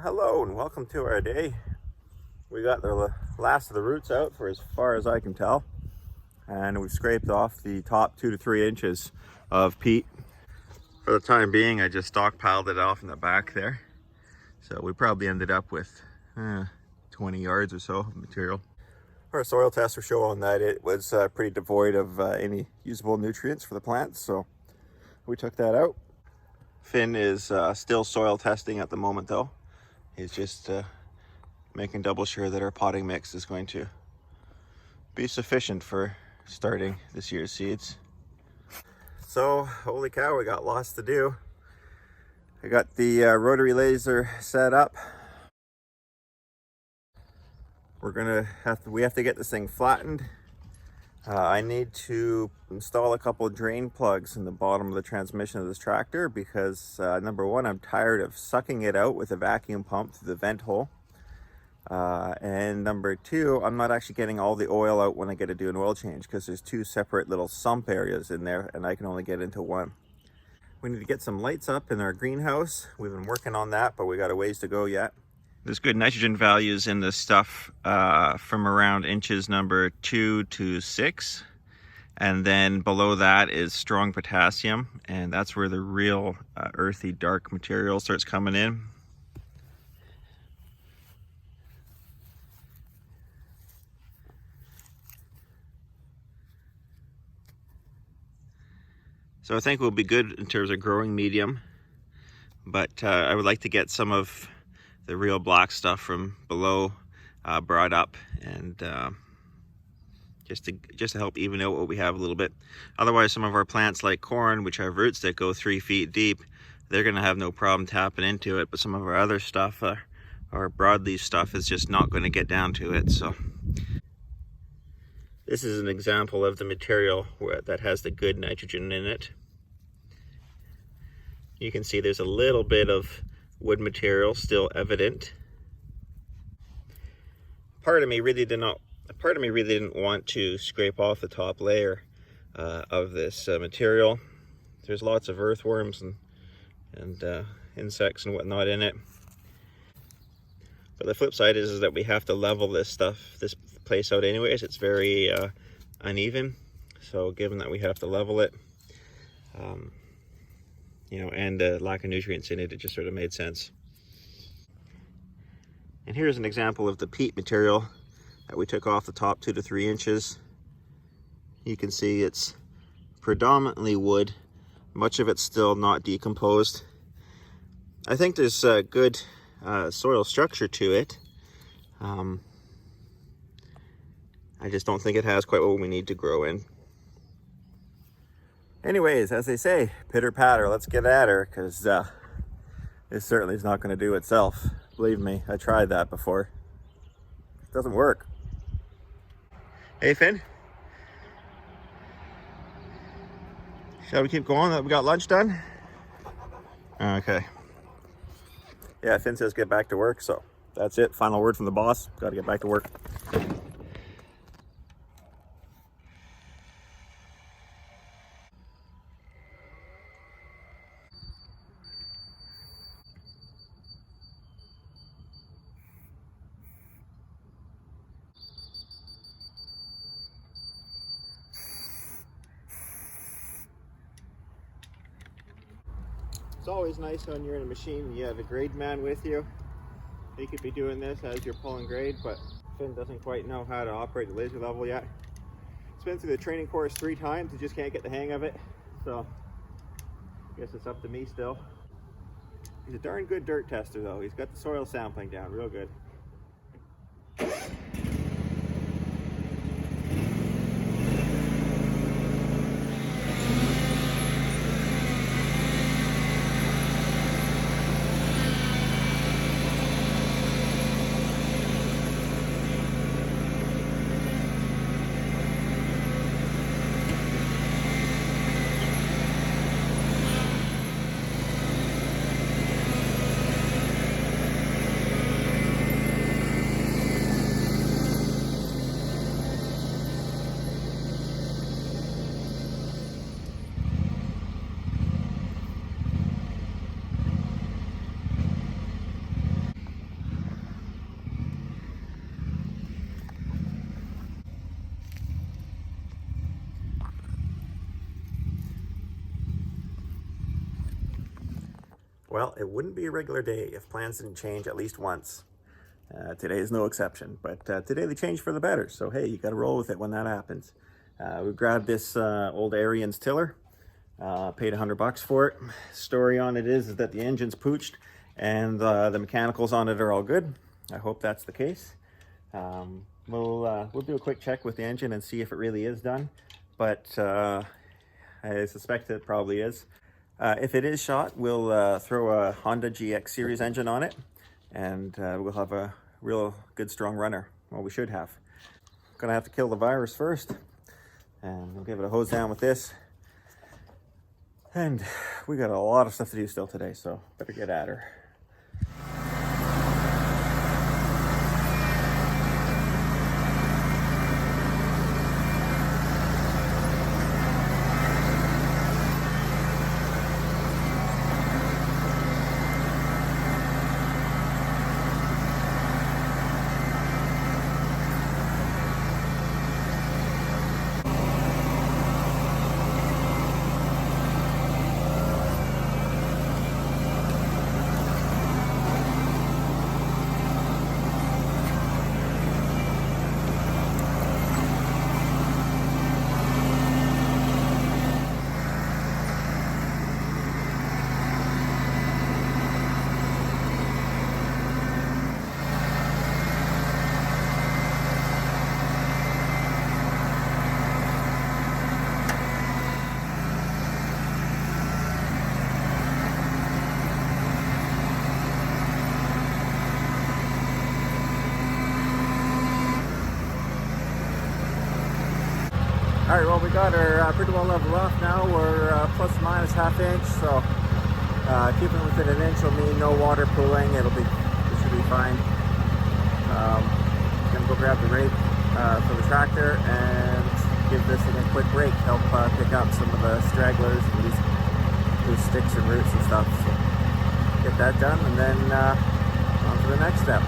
Hello and welcome to our day. We got the last of the roots out for as far as I can tell, and we've scraped off the top 2 to 3 inches of peat. For the time being, I just stockpiled it off in the back there, so we probably ended up with 20 yards or so of material. Our soil tests were showing that it was pretty devoid of any usable nutrients for the plants, so we took that out. Finn is still soil testing at the moment though. He's just making double sure that our potting mix is going to be sufficient for starting this year's seeds. So, holy cow, we got lots to do. I got the rotary laser set up. We have to get this thing flattened. I need to install a couple drain plugs in the bottom of the transmission of this tractor because number one, I'm tired of sucking it out with a vacuum pump through the vent hole. And number two, I'm not actually getting all the oil out when I get to do an oil change because there's 2 separate little sump areas in there and I can only get into one. We need to get some lights up in our greenhouse. We've been working on that, but we got a ways to go yet. There's good nitrogen values in this stuff from around inches number 2 to 6. And then below that is strong potassium. And that's where the real earthy dark material starts coming in. So I think we'll be good in terms of growing medium. But I would like to get some of the real black stuff from below brought up, and just to help even out what we have a little bit. Otherwise, some of our plants like corn, which have roots that go 3 feet deep, they're going to have no problem tapping into it. But some of our other stuff, our broadleaf stuff, is just not going to get down to it. So this is an example of the material that has the good nitrogen in it. You can see there's a little bit of wood material still evident. Part of me really didn't want to scrape off the top layer of this material. There's lots of earthworms and insects and whatnot in it. But the flip side is that we have to level this place out anyways. It's very uneven. So given that we have to level it, and the lack of nutrients in it, it just sort of made sense. And here's an example of the peat material that we took off the top 2 to 3 inches. You can see it's predominantly wood. Much of it's still not decomposed. I think there's a good soil structure to it. I just don't think it has quite what we need to grow in. Anyways, as they say, pitter patter, let's get at her, because this certainly is not going to do itself. Believe me, I tried that before. It doesn't work. Hey Finn, shall we keep going that we got lunch done? Okay. Yeah, Finn says get back to work, so that's it. Final word from the boss. Got to get back to work. It's always nice when you're in a machine and you have a grade man with you. He could be doing this as you're pulling grade, but Finn doesn't quite know how to operate the laser level yet. He's been through the training course 3 times, he just can't get the hang of it. So, I guess it's up to me still. He's a darn good dirt tester though. He's got the soil sampling down real good. Well, it wouldn't be a regular day if plans didn't change at least once. Today is no exception, but today they changed for the better. So hey, you got to roll with it when that happens. We grabbed this old Ariens tiller, paid $100 for it. Story on it is that the engine's pooched and the mechanicals on it are all good. I hope that's the case. We'll do a quick check with the engine and see if it really is done, but I suspect it probably is. If it is shot, we'll throw a Honda GX series engine on it, and we'll have a real good strong runner. Well, we should have. Gonna have to kill the virus first, and we'll give it a hose down with this. And we got a lot of stuff to do still today, so better get at her. All right, well, we got her pretty well leveled off now. We're plus or minus ½ inch, so keeping within an inch will mean no water pooling. It should be fine. Gonna go grab the rake for the tractor and give this thing a quick rake, help pick up some of the stragglers and these sticks and roots and stuff. So get that done, and then on to the next step.